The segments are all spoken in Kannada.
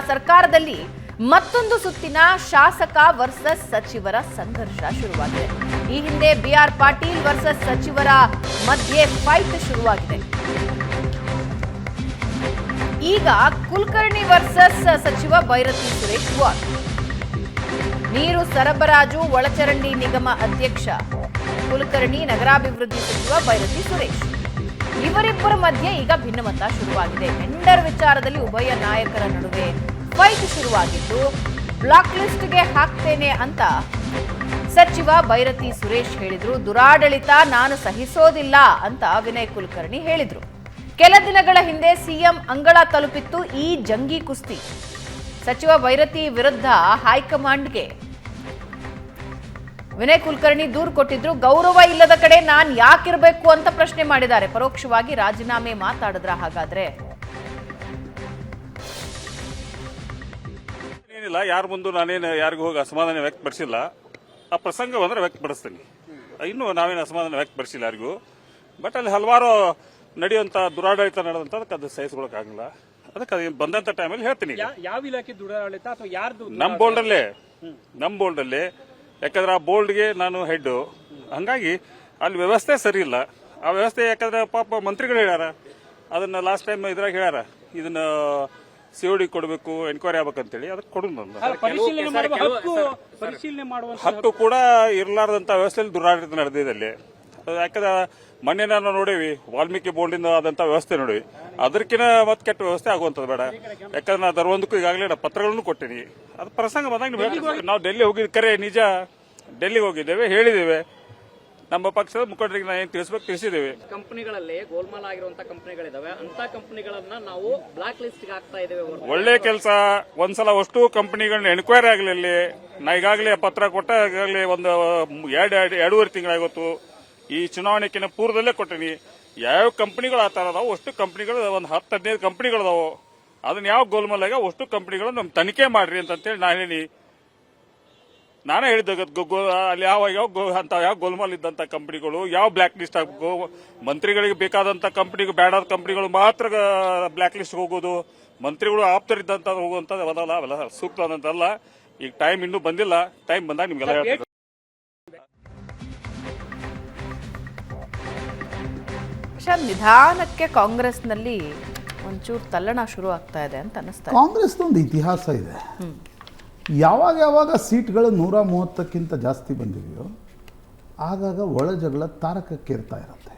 ಸರ್ಕಾರದಲ್ಲಿ ಮತ್ತೊಂದು ಸುತ್ತಿನ ಶಾಸಕ ವರ್ಸಸ್ ಸಚಿವರ ಸಂಘರ್ಷ ಶುರುವಾಗಿದೆ. ಈ ಹಿಂದೆ ಬಿಆರ್ ಪಾಟೀಲ್ ವರ್ಸಸ್ ಸಚಿವರ ಮಧ್ಯೆ ಫೈಟ್ ಶುರುವಾಗಿದೆ. ಈಗ ಕುಲಕರ್ಣಿ ವರ್ಸಸ್ ಸಚಿವ ಬೈರತಿ ಸುರೇಶ್ ವಾರ್. ನೀರು ಸರಬರಾಜು ಒಳಚರಂಡಿ ನಿಗಮ ಅಧ್ಯಕ್ಷ ಕುಲಕರ್ಣಿ, ನಗರಾಭಿವೃದ್ಧಿ ಸಚಿವ ಬೈರತಿ ಸುರೇಶ್ ಇವರಿಬ್ಬರ ಮಧ್ಯೆ ಈಗ ಭಿನ್ನಮತ ಶುರುವಾಗಿದೆ. ಟೆಂಡರ್ ವಿಚಾರದಲ್ಲಿ ಉಭಯ ನಾಯಕರ ನಡುವೆ ಫೈಟ್ ಶುರುವಾಗಿದ್ದು, ಬ್ಲಾಕ್ ಲಿಸ್ಟ್ಗೆ ಹಾಕ್ತೇನೆ ಅಂತ ಸಚಿವ ಬೈರತಿ ಸುರೇಶ್ ಹೇಳಿದ್ರು. ದುರಾಡಳಿತ ನಾನು ಸಹಿಸೋದಿಲ್ಲ ಅಂತ ವಿನಯ್ ಕುಲಕರ್ಣಿ ಹೇಳಿದ್ರು. ಕೆಲ ದಿನಗಳ ಹಿಂದೆ ಸಿಎಂ ಅಂಗಳ ತಲುಪಿತ್ತು ಈ ಜಂಗಿ ಕುಸ್ತಿ. ಸಚಿವ ಬೈರತಿ ವಿರುದ್ಧ ಹೈಕಮಾಂಡ್ಗೆ ವಿನಯ್ ಕುಲಕರ್ಣಿ ದೂರು ಕೊಟ್ಟಿದ್ರು. ಗೌರವ ಇಲ್ಲದ ಕಡೆ ನಾನ್ ಯಾಕಿರ್ಬೇಕು ಅಂತ ಪ್ರಶ್ನೆ ಮಾಡಿದ್ದಾರೆ. ಪರೋಕ್ಷವಾಗಿ ರಾಜೀನಾಮೆ ಮಾತಾಡಿದ್ರ ಹಾಗಾದ್ರೆ? ಏನಿಲ್ಲ, ಯಾರ ಮುಂದೆ ನಾನೇನು ಯಾರಿಗೂ ಹೋಗಿ ಅಸಮಾಧಾನ ವ್ಯಕ್ತಪಡಿಸಿಲ್ಲ. ಆ ಪ್ರಸಂಗ ಬಂದ್ರೆ ವ್ಯಕ್ತಪಡಿಸ್ತೀನಿ. ಇನ್ನೂ ನಾವೇನು ಅಸಮಾಧಾನ ವ್ಯಕ್ತಪಡಿಸಿಲ್ಲ ಯಾರಿಗೂ. ಬಟ್ ಅಲ್ಲಿ ಹಲವಾರು ನಡೆಯುವಂತ ದುರಾಡಳಿತ ನಡೆದಂತ ಅದು ಸಹಿಸ್ಕೊಳಕ್ಕಾಗಲ್ಲ. ಅದಕ್ಕೆ ಅದು ಬಂದಂತ ಟೈಮಲ್ಲಿ ಹೇಳ್ತೀನಿ. ಯಾವ ಇಲಾಖೆ ದುರಾಡಳಿತ ಅಥವಾ ಯಾರ್ದು? ನಮ್ಮ ಬೋಲ್ಡಲ್ಲೇ ಯಾಕಂದ್ರೆ ಆ ಬೋಲ್ಡ್ಗೆ ನಾನು ಹೆಡ್. ಹಂಗಾಗಿ ಅಲ್ಲಿ ವ್ಯವಸ್ಥೆ ಸರಿ ಇಲ್ಲ. ಆ ವ್ಯವಸ್ಥೆ ಯಾಕಂದ್ರೆ ಪಾಪ ಮಂತ್ರಿಗಳು ಹೇಳ್ಯಾರ, ಅದನ್ನ ಲಾಸ್ಟ್ ಟೈಮ್ ಇದ್ರಾಗ ಹೇಳ್ಯಾರ, ಇದನ್ನ ಸಿಒಡಿ ಕೊಡಬೇಕು, ಎನ್ಕ್ವೈರಿ ಆಗ್ಬೇಕಂತೇಳಿ ಅದಕ್ಕೆ ಕೊಡುದು. ಪರಿಶೀಲನೆ ಮಾಡುವ ಹಕ್ಕು ಕೂಡ ಇರಲಾರ್ದಂತ ವ್ಯವಸ್ಥೆಯಲ್ಲಿ ದುರಾಡಳಿತ ನಡೆದಿದೆ ಅಲ್ಲಿ. ಯಾಕಂದ್ರೆ ಮೊನ್ನೆ ನಾವು ನೋಡೇವಿ, ವಾಲ್ಮೀಕಿ ಬೋರ್ಡಿಂದ ಆದಂತ ವ್ಯವಸ್ಥೆ ನೋಡಿವಿ. ಅದಕ್ಕಿಂತ ಮತ್ತೆ ಕೆಟ್ಟ ವ್ಯವಸ್ಥೆ ಆಗುವಂತದ್ದು ಬೇಡ. ಯಾಕಂದ್ರೆ ನಾ ದರ್ವೊಂದಕ್ಕೂ ಈಗಾಗಲೇ ಪತ್ರಗಳನ್ನು ಕೊಟ್ಟಿನಿ. ಅದು ಪ್ರಸಂಗ ಬಂದಾಗ ನಾವು ಡೆಲ್ಲಿ ಹೋಗಿದ್ ಕರೆ ನಿಜ. ಡೆಲ್ಲಿಗೆ ಹೋಗಿದ್ದೇವೆ, ಹೇಳಿದ್ದೇವೆ, ನಮ್ಮ ಪಕ್ಷದ ಮುಖಂಡರಿಗೆ ನಾವು ಏನ್ ತಿಳಿಸಿದ್ದೇವೆ. ಕಂಪನಿಗಳಲ್ಲಿ ಗೋಲ್ಮಾಲ್ ಆಗಿರುವಂತಹ ಕಂಪನಿಗಳಿದಾವೆ, ಅಂತ ಕಂಪನಿಗಳನ್ನ ನಾವು ಬ್ಲಾಕ್ ಲಿಸ್ಟ್ ಹಾಕ್ತಾ ಇದ್ದೇವೆ. ಒಳ್ಳೆ ಕೆಲಸ. ಒಂದ್ಸಲ ಅಷ್ಟು ಕಂಪನಿಗಳನ್ನ ಎನ್ಕ್ವೈರಿ ಆಗಲಿ. ನಾ ಈಗಾಗಲೇ ಪತ್ರ ಕೊಟ್ಟ ಈಗಾಗಲೇ ಒಂದು 2.5 ತಿಂಗಳಾಗೋತು. ಈ ಚುನಾವಣೆಕಿನ ಪೂರ್ವದಲ್ಲೇ ಕೊಟ್ಟಿನಿ. ಯಾವ ಕಂಪನಿಗಳು ಆ ತರ ಅದಾವ ಅಷ್ಟು ಕಂಪನಿಗಳು, ಒಂದು 10-15 ಕಂಪನಿಗಳದಾವು. ಅದನ್ನ ಯಾವ ಗೋಲ್ಮಾಲ್ ಆಗ ಅಷ್ಟು ಕಂಪನಿಗಳು ನಮ್ ತನಿಖೆ ಮಾಡ್ರಿ ಅಂತೇಳಿ ನಾನೇ ಹೇಳಿದ್ದೆ. ಅಲ್ಲಿ ಯಾವ ಗೋಲ್ಮಾಲ್ ಇದ್ದಂತ ಕಂಪನಿಗಳು, ಯಾವ ಬ್ಲಾಕ್ ಲಿಸ್ಟ್ ಆಗಬೇಕು, ಮಂತ್ರಿಗಳಿಗೆ ಬೇಕಾದಂತ ಕಂಪನಿಗೆ ಬೇಡಾದ ಕಂಪನಿಗಳು ಮಾತ್ರ ಬ್ಲಾಕ್ ಲಿಸ್ಟ್ ಹೋಗೋದು, ಮಂತ್ರಿಗಳು ಆಪ್ತರಿದ್ದಂತ ಹೋಗುವಂತ ಅವೆಲ್ಲ ಸೂಕ್ತ ಆದಂತಲ್ಲ. ಈಗ ಟೈಮ್ ಇನ್ನೂ ಬಂದಿಲ್ಲ. ಟೈಮ್ ಬಂದಾಗ ನಿಮ್ಗೆಲ್ಲ ಹೇಳ್ತೀನಿ. ನಿಧಾನಕ್ಕೆ ಕಾಂಗ್ರೆಸ್ನಲ್ಲಿ ಒಂಚೂರು ತಲ್ಲಣ ಶುರು ಆಗ್ತಾ ಇದೆ ಅಂತ ಅನಿಸ್ತಾ ಇದೆ. ಕಾಂಗ್ರೆಸ್ದೊಂದು ಇತಿಹಾಸ ಇದೆ. ಯಾವಾಗ ಸೀಟ್ಗಳು 130ಕ್ಕಿಂತ ಜಾಸ್ತಿ ಬಂದಿವೆಯೋ ಆಗಾಗ ಒಳ ಜಗಳ ತಾರಕಕ್ಕೇರ್ತಾ ಇರುತ್ತೆ.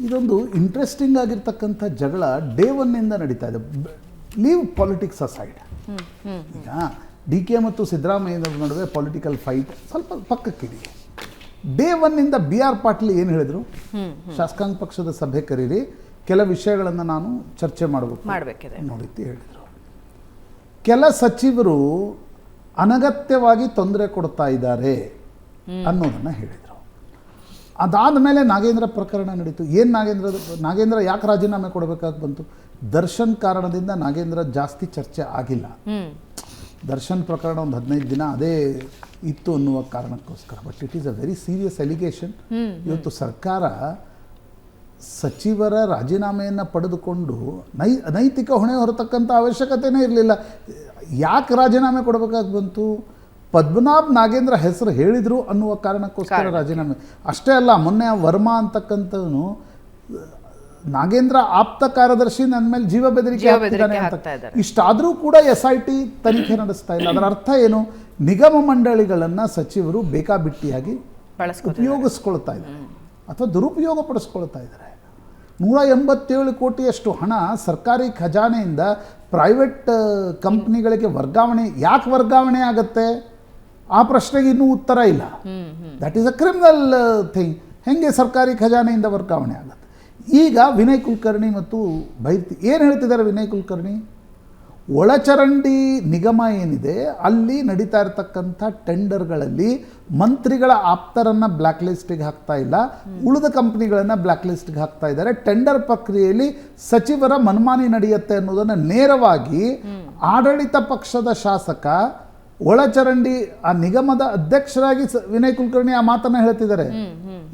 ಇದೊಂದು ಇಂಟ್ರೆಸ್ಟಿಂಗ್ ಆಗಿರ್ತಕ್ಕಂಥ ಜಗಳ ಡೇ 1 ನಡೀತಾ ಇದೆ. Leave politics aside. ಈಗ DK ಮತ್ತು ಸಿದ್ದರಾಮಯ್ಯನವ್ರ ನಡುವೆ ಪೊಲಿಟಿಕಲ್ ಫೈಟ್ ಸ್ವಲ್ಪ ಪಕ್ಕಕ್ಕಿದೆ. ಡೇ 1 BR ಪಾಟೀಲ್ ಏನು ಹೇಳಿದ್ರು, ಶಾಸಕಾಂಗ ಪಕ್ಷದ ಸಭೆ ಕರೀರಿ, ಕೆಲ ವಿಷಯಗಳನ್ನು ನಾನು ಚರ್ಚೆ ಮಾಡಬೇಕಿದೆ ನೋಡಿದ್ದು ಹೇಳಿದರು. ಕೆಲ ಸಚಿವರು ಅನಗತ್ಯವಾಗಿ ತೊಂದರೆ ಕೊಡ್ತಾ ಇದ್ದಾರೆ ಅನ್ನೋದನ್ನು ಹೇಳಿದರು. ಅದಾದ ಮೇಲೆ ನಾಗೇಂದ್ರ ಪ್ರಕರಣ ನಡೀತು. ಏನು ನಾಗೇಂದ್ರ ಯಾಕೆ ರಾಜೀನಾಮೆ ಕೊಡಬೇಕಾಗಿ ಬಂತು? ದರ್ಶನ್ ಕಾರಣದಿಂದ ನಾಗೇಂದ್ರ ಜಾಸ್ತಿ ಚರ್ಚೆ ಆಗಿಲ್ಲ. ದರ್ಶನ್ ಪ್ರಕರಣ ಒಂದು 15 ದಿನ ಅದೇ ಇತ್ತು ಅನ್ನುವ ಕಾರಣಕ್ಕೋಸ್ಕರ. But it is a very serious allegation. ಇವತ್ತು ಸರ್ಕಾರ ಸಚಿವರ ರಾಜೀನಾಮೆಯನ್ನು ಪಡೆದುಕೊಂಡು ನೈತಿಕ ಹೊಣೆ ಹೊರತಕ್ಕಂಥ ಅವಶ್ಯಕತೆನೇ ಇರಲಿಲ್ಲ. ಯಾಕೆ ರಾಜೀನಾಮೆ ಕೊಡಬೇಕಾಗಿ ಬಂತು? ಪದ್ಮನಾಭ್ ನಾಗೇಂದ್ರ ಹೆಸರು ಹೇಳಿದರು ಅನ್ನುವ ಕಾರಣಕ್ಕೋಸ್ಕರ ರಾಜೀನಾಮೆ. ಅಷ್ಟೇ ಅಲ್ಲ, ಮೊನ್ನೆ ವರ್ಮಾ ಅಂತಕ್ಕಂಥವನು ನಾಗೇಂದ್ರ ಆಪ್ತ ಕಾರ್ಯದರ್ಶಿ ನನ್ನ ಮೇಲೆ ಜೀವ ಬೆದರಿಕೆ ಹಾಕ್ತಿದ್ದಾನೆ ಅಂತ. ಇಷ್ಟಾದರೂ ಕೂಡ SIT ತನಿಖೆ ನಡೆಸ್ತಾ ಇಲ್ಲ. ಅದರ ಅರ್ಥ ಏನು? ನಿಗಮ ಮಂಡಳಿಗಳನ್ನು ಸಚಿವರು ಬೇಕಾಬಿಟ್ಟಿಯಾಗಿ ಉಪಯೋಗಿಸ್ಕೊಳ್ತಾ ಇದ್ದಾರೆ ಅಥವಾ ದುರುಪಯೋಗ ಪಡಿಸ್ಕೊಳ್ತಾ ಇದ್ದಾರೆ. 187 ಕೋಟಿಯಷ್ಟು ಹಣ ಸರ್ಕಾರಿ ಖಜಾನೆಯಿಂದ ಪ್ರೈವೇಟ್ ಕಂಪ್ನಿಗಳಿಗೆ ಯಾಕೆ ವರ್ಗಾವಣೆ ಆಗುತ್ತೆ? ಆ ಪ್ರಶ್ನೆಗೆ ಇನ್ನೂ ಉತ್ತರ ಇಲ್ಲ. That is a criminal thing. ಹೆಂಗೆ ಸರ್ಕಾರಿ ಖಜಾನೆಯಿಂದ ವರ್ಗಾವಣೆ ಆಗುತ್ತೆ? ಈಗ ವಿನಯ್ ಕುಲಕರ್ಣಿ ಮತ್ತು ಬೈರತಿ ಏನು ಹೇಳ್ತಿದ್ದಾರೆ? ವಿನಯ್ ಕುಲಕರ್ಣಿ, ಒಳಚರಂಡಿ ನಿಗಮ ಏನಿದೆ ಅಲ್ಲಿ ನಡೀತಾ ಇರತಕ್ಕಂಥ ಟೆಂಡರ್ಗಳಲ್ಲಿ ಮಂತ್ರಿಗಳ ಆಪ್ತರನ್ನು ಬ್ಲ್ಯಾಕ್ ಲಿಸ್ಟಿಗೆ ಹಾಕ್ತಾ ಇಲ್ಲ, ಉಳಿದ ಕಂಪ್ನಿಗಳನ್ನು ಬ್ಲ್ಯಾಕ್ ಲಿಸ್ಟ್ಗೆ ಹಾಕ್ತಾ ಇದ್ದಾರೆ. ಟೆಂಡರ್ ಪ್ರಕ್ರಿಯೆಯಲ್ಲಿ ಸಚಿವರ ಮನ್ಮಾನಿ ನಡೆಯುತ್ತೆ ಅನ್ನೋದನ್ನು ನೇರವಾಗಿ ಆಡಳಿತ ಪಕ್ಷದ ಶಾಸಕ ಒಳಚರಂಡಿ ಆ ನಿಗಮದ ಅಧ್ಯಕ್ಷರಾಗಿ ವಿನಯ್ ಕುಲಕರ್ಣಿ ಆ ಮಾತನ್ನ ಹೇಳ್ತಿದ್ದಾರೆ.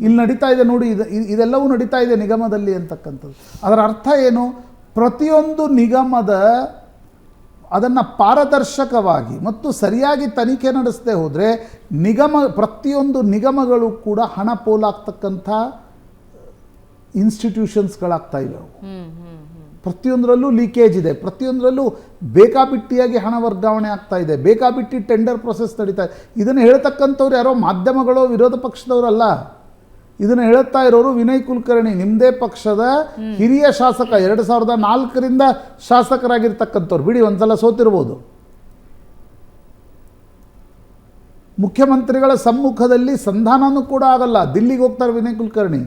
ಇಲ್ಲಿ ನಡೀತಾ ಇದೆ ನೋಡಿ, ಇದೆಲ್ಲವೂ ನಡೀತಾ ಇದೆ ನಿಗಮದಲ್ಲಿ ಅಂತಕ್ಕಂಥದ್ದು. ಅದರ ಅರ್ಥ ಏನು? ಪ್ರತಿಯೊಂದು ನಿಗಮದ ಅದನ್ನು ಪಾರದರ್ಶಕವಾಗಿ ಮತ್ತು ಸರಿಯಾಗಿ ತನಿಖೆ ನಡೆಸದೆ ಹೋದರೆ ಪ್ರತಿಯೊಂದು ನಿಗಮಗಳು ಕೂಡ ಹಣ ಪೋಲಾಗ್ತಕ್ಕಂಥ ಇನ್ಸ್ಟಿಟ್ಯೂಷನ್ಸ್ಗಳಾಗ್ತಾ ಇವೆ. ಪ್ರತಿಯೊಂದರಲ್ಲೂ ಲೀಕೇಜ್ ಇದೆ, ಪ್ರತಿಯೊಂದರಲ್ಲೂ ಬೇಕಾಬಿಟ್ಟಿಯಾಗಿ ಹಣ ವರ್ಗಾವಣೆ ಆಗ್ತಾ ಇದೆ, ಬೇಕಾಬಿಟ್ಟಿ ಟೆಂಡರ್ ಪ್ರೊಸೆಸ್ ನಡೀತಾ ಇದೆ. ಇದನ್ನು ಹೇಳ್ತಕ್ಕಂಥವ್ರು ಯಾರೋ ಮಾಧ್ಯಮಗಳು, ವಿರೋಧ ಪಕ್ಷದವರಲ್ಲ. ಇದನ್ನು ಹೇಳುತ್ತಾ ಇರೋರು ವಿನಯ್ ಕುಲಕರ್ಣಿ, ನಿಮ್ಮದೇ ಪಕ್ಷದ ಹಿರಿಯ ಶಾಸಕ, 2004ರಿಂದ ಶಾಸಕರಾಗಿರ್ತಕ್ಕಂಥವ್ರು. ಬಿಡಿ, ಒಂದ್ಸಲ ಸೋತಿರ್ಬೋದು. ಮುಖ್ಯಮಂತ್ರಿಗಳ ಸಮ್ಮುಖದಲ್ಲಿ ಸಂಧಾನನೂ ಕೂಡ ಆಗಲ್ಲ. ದಿಲ್ಲಿಗೆ ಹೋಗ್ತಾರೆ ವಿನಯ್ ಕುಲಕರ್ಣಿ.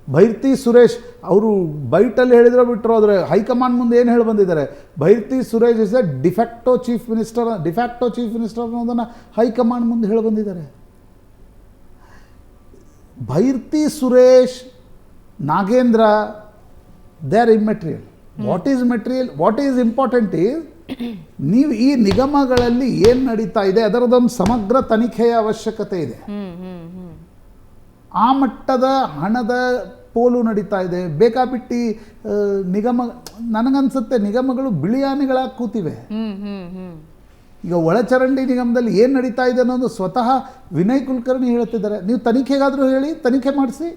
ಭೈರತಿ ಸುರೇಶ್ ಅವರು ಬೈಟಲ್ಲಿ ಹೇಳಿದ್ರೆ ಬಿಟ್ಟರು, ಆದರೆ ಹೈಕಮಾಂಡ್ ಮುಂದೆ ಏನು ಹೇಳಿ ಬಂದಿದ್ದಾರೆ, Byrathi Suresh is a de facto chief minister ಅನ್ನೋದನ್ನು ಹೈಕಮಾಂಡ್ ಮುಂದೆ ಹೇಳಿ ಬಂದಿದ್ದಾರೆ. Byrathi Suresh, Nagendra, they are immaterial. What is material, what is important is ನೀವು ಈ ನಿಗಮಗಳಲ್ಲಿ ಏನು ನಡೀತಾ ಇದೆ ಅದರದೊಂದು ಸಮಗ್ರ ತನಿಖೆಯ ಅವಶ್ಯಕತೆ ಇದೆ. ಆ ಮಟ್ಟದ ಹಣದ ಪೋಲು ನಡೀತಾ ಇದೆ, ಬೇಕಾಬಿಟ್ಟಿ ನನಗನ್ಸುತ್ತೆ ನಿಗಮಗಳು ಬಿಳಿಯಾನೆಗಳಾಗಿ ಕೂತಿವೆ. ಈಗ ಒಳಚರಂಡಿ ನಿಗಮದಲ್ಲಿ ಏನು ನಡೀತಾ ಇದೆ ಅನ್ನೋದು ಸ್ವತಃ ವಿನಯ್ ಕುಲಕರ್ಣಿ ಹೇಳ್ತಿದ್ದಾರೆ. ನೀವು ತನಿಖೆಗಾದರೂ ಹೇಳಿ, ತನಿಖೆ ಮಾಡಿಸಿ.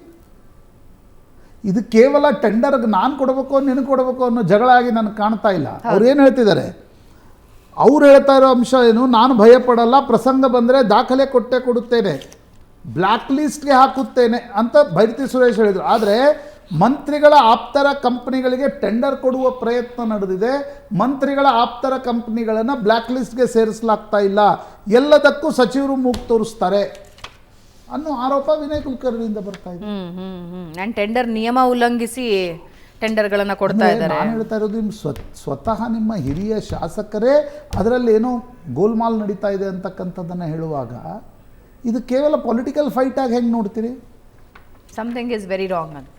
ಇದು ಕೇವಲ ಟೆಂಡರ್ಗೆ ನಾನು ಕೊಡಬೇಕು ನಿನಗೆ ಕೊಡಬೇಕು ಅನ್ನೋ ಜಗಳ ಆಗಿ ನನಗೆ ಕಾಣ್ತಾ ಇಲ್ಲ. ಅವ್ರು ಏನು ಹೇಳ್ತಿದ್ದಾರೆ, ಅವ್ರು ಹೇಳ್ತಾ ಇರೋ ಅಂಶ ಏನು, ನಾನು ಭಯಪಡಲ್ಲ, ಪ್ರಸಂಗ ಬಂದರೆ ದಾಖಲೆ ಕೊಟ್ಟೇ ಕೊಡುತ್ತೇನೆ, ಬ್ಲ್ಯಾಕ್ ಲಿಸ್ಟ್ಗೆ ಹಾಕುತ್ತೇನೆ ಅಂತ ಭೈರತಿ ಸುರೇಶ್ ಹೇಳಿದರು. ಆದರೆ ಮಂತ್ರಿಗಳ ಆಪ್ತರ ಕಂಪ್ನಿಗಳಿಗೆ ಟೆಂಡರ್ ಕೊಡುವ ಪ್ರಯತ್ನ ನಡೆದಿದೆ. ಮಂತ್ರಿಗಳ ಆಪ್ತರ ಕಂಪ್ನಿಗಳನ್ನು ಬ್ಲ್ಯಾಕ್ ಲಿಸ್ಟ್ಗೆ ಸೇರಿಸಲಾಗ್ತಾ ಇಲ್ಲ, ಎಲ್ಲದಕ್ಕೂ ಸಚಿವರು ಮೂಗು ತೋರಿಸ್ತಾರೆ ಅನ್ನೋ ಆರೋಪ ವಿನಯ್ ಕುಲಕರ್ಣಿಯಿಂದ ಬರ್ತಾ ಇದೆ. ಟೆಂಡರ್ ನಿಯಮ ಉಲ್ಲಂಘಿಸಿ ಟೆಂಡರ್ಗಳನ್ನು ಕೊಡ್ತಾ ಇದ್ದಾರೆ. ನಾನು ಹೇಳ್ತಾ ಇರೋದು, ನಿಮ್ಮ ಸ್ವತಃ ನಿಮ್ಮ ಹಿರಿಯ ಶಾಸಕರೇ ಅದರಲ್ಲಿ ಏನೋ ಗೋಲ್ಮಾಲ್ ನಡೀತಾ ಇದೆ ಅಂತಕ್ಕಂಥದ್ದನ್ನು ಹೇಳುವಾಗ ಇದು ಕೇವಲ ಪೊಲಿಟಿಕಲ್ ಫೈಟ್ ಆಗಿ ಹೆಂಗೆ ನೋಡ್ತೀರಿ? ಸಮಥಿಂಗ್ ಇಸ್ ವೆರಿ ರಾಂಗ್ ಅಂತ.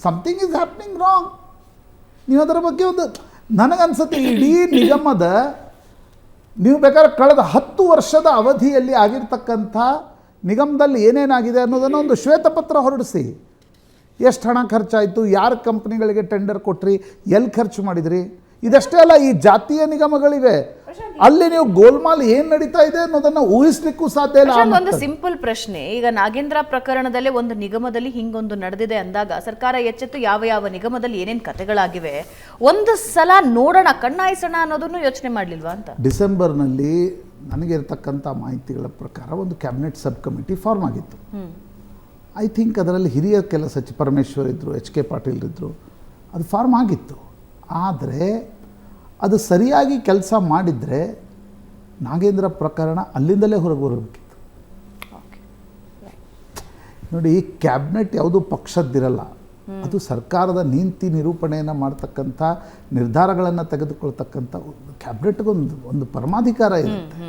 Something is happening wrong. ನೀವು ಅದರ ಬಗ್ಗೆ ಒಂದು, ನನಗನ್ಸುತ್ತೆ ಇಡೀ ನಿಗಮದ, ನೀವು ಬೇಕಾದ್ರೆ ಕಳೆದ 10 ವರ್ಷದ ಅವಧಿಯಲ್ಲಿ ಆಗಿರ್ತಕ್ಕಂಥ ನಿಗಮದಲ್ಲಿ ಏನೇನಾಗಿದೆ ಅನ್ನೋದನ್ನು ಒಂದು ಶ್ವೇತಪತ್ರ ಹೊರಡಿಸಿ. ಎಷ್ಟು ಹಣ ಖರ್ಚಾಯಿತು, ಯಾರ ಕಂಪ್ನಿಗಳಿಗೆ ಟೆಂಡರ್ ಕೊಟ್ರಿ, ಎಲ್ಲಿ ಖರ್ಚು ಮಾಡಿದ್ರಿ. ಇದಷ್ಟೇ ಅಲ್ಲ, ಈ ಜಾತೀಯ ನಿಗಮಗಳಿವೆ, ಅಲ್ಲಿ ನೀವು ಗೋಲ್ಮಾಲ್ ಏನು ನಡೀತಾ ಇದೆ ಅನ್ನೋದನ್ನು ಊಹಿಸ್ಲಿಕ್ಕೂ ಸಾಧ್ಯ ಇಲ್ಲ. ಒಂದು ಸಿಂಪಲ್ ಪ್ರಶ್ನೆ, ಈಗ ನಾಗೇಂದ್ರ ಪ್ರಕರಣದಲ್ಲಿ ಒಂದು ನಿಗಮದಲ್ಲಿ ಹಿಂಗೊಂದು ನಡೆದಿದೆ ಅಂದಾಗ ಸರ್ಕಾರ ಎಚ್ಚೆತ್ತು ಯಾವ ಯಾವ ನಿಗಮದಲ್ಲಿ ಏನೇನು ಕಥೆಗಳಾಗಿವೆ ಒಂದು ಸಲ ನೋಡೋಣ, ಕಣ್ಣಾಯಿಸೋಣ ಅನ್ನೋದನ್ನು ಯೋಚನೆ ಮಾಡಲಿಲ್ವಾ ಅಂತ. ಡಿಸೆಂಬರ್ನಲ್ಲಿ ನನಗಿರ್ತಕ್ಕಂಥ ಮಾಹಿತಿಗಳ ಪ್ರಕಾರ ಒಂದು ಕ್ಯಾಬಿನೆಟ್ ಸಬ್ ಕಮಿಟಿ ಫಾರ್ಮ್ ಆಗಿತ್ತು. ಐ ಥಿಂಕ್ ಅದರಲ್ಲಿ ಹಿರಿಯ ಕೆಲ ಸಚಿವ ಪರಮೇಶ್ವರ್ ಇದ್ದರು, ಎಚ್ ಕೆ ಪಾಟೀಲ್ ಇದ್ದರು, ಅದು ಫಾರ್ಮ್ ಆಗಿತ್ತು. ಆದರೆ ಅದು ಸರಿಯಾಗಿ ಕೆಲಸ ಮಾಡಿದರೆ ನಾಗೇಂದ್ರ ಪ್ರಕರಣ ಅಲ್ಲಿಂದಲೇ ಹೊರಗೆ ಬರಬೇಕಿತ್ತು. ನೋಡಿ, ಕ್ಯಾಬಿನೆಟ್ ಯಾವುದು ಪಕ್ಷದ್ದಿರಲ್ಲ, ಅದು ಸರ್ಕಾರದ ನೀತಿ ನಿರೂಪಣೆಯನ್ನು ಮಾಡ್ತಕ್ಕಂಥ, ನಿರ್ಧಾರಗಳನ್ನು ತೆಗೆದುಕೊಳ್ತಕ್ಕಂಥ ಕ್ಯಾಬಿನೆಟ್ಗೊಂದು ಪರಮಾಧಿಕಾರ ಇರುತ್ತೆ.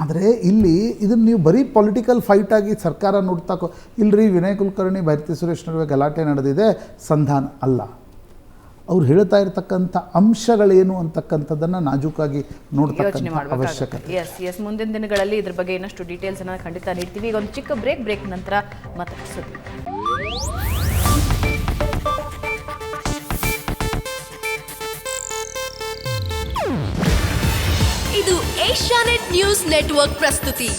ಆದರೆ ಇಲ್ಲಿ ಇದನ್ನು ನೀವು ಬರೀ ಪೊಲಿಟಿಕಲ್ ಫೈಟ್ ಆಗಿ ಸರ್ಕಾರ ನೋಡ್ತಾ ಇಲ್ಲರಿ ವಿನಯ್ ಕುಲಕರ್ಣಿ ಭೈರತಿ ಸುರೇಶ್ ನಡುವೆ ಗಲಾಟೆ ನಡೆದಿದೆ, ಸಂಧಾನ ಅಲ್ಲ. ಅವ್ರು ಹೇಳ್ತಾ ಇರ್ತಕ್ಕಂಥ ಅಂಶಗಳೇನು ಅಂತಕ್ಕಂಥದ್ದನ್ನು ನಾಜೂಕಾಗಿ ನೋಡ್ತಕ್ಕಂಥ ಅವಶ್ಯಕತೆ. ಎಸ್ ಮುಂದಿನ ದಿನಗಳಲ್ಲಿ ಇದ್ರ ಬಗ್ಗೆ ಇನ್ನಷ್ಟು ಡೀಟೇಲ್ಸ್ ಅನ್ನು ಖಂಡಿತ ನೀಡ್ತೀವಿ. ಈಗ ಒಂದು ಚಿಕ್ಕ ಬ್ರೇಕ್ ನಂತರ ಮಾತಾಡ್ಸೋದು. ಇದು ಏಷ್ಯಾನೆಟ್ ನ್ಯೂಸ್ ನೆಟ್ವರ್ಕ್ ಪ್ರಸ್ತುತಿ.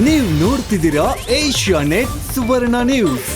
ನೀವು ನೋಡ್ತಿದ್ದೀರಾ ಏಷ್ಯಾನೆಟ್ ಸುವರ್ಣ ನ್ಯೂಸ್.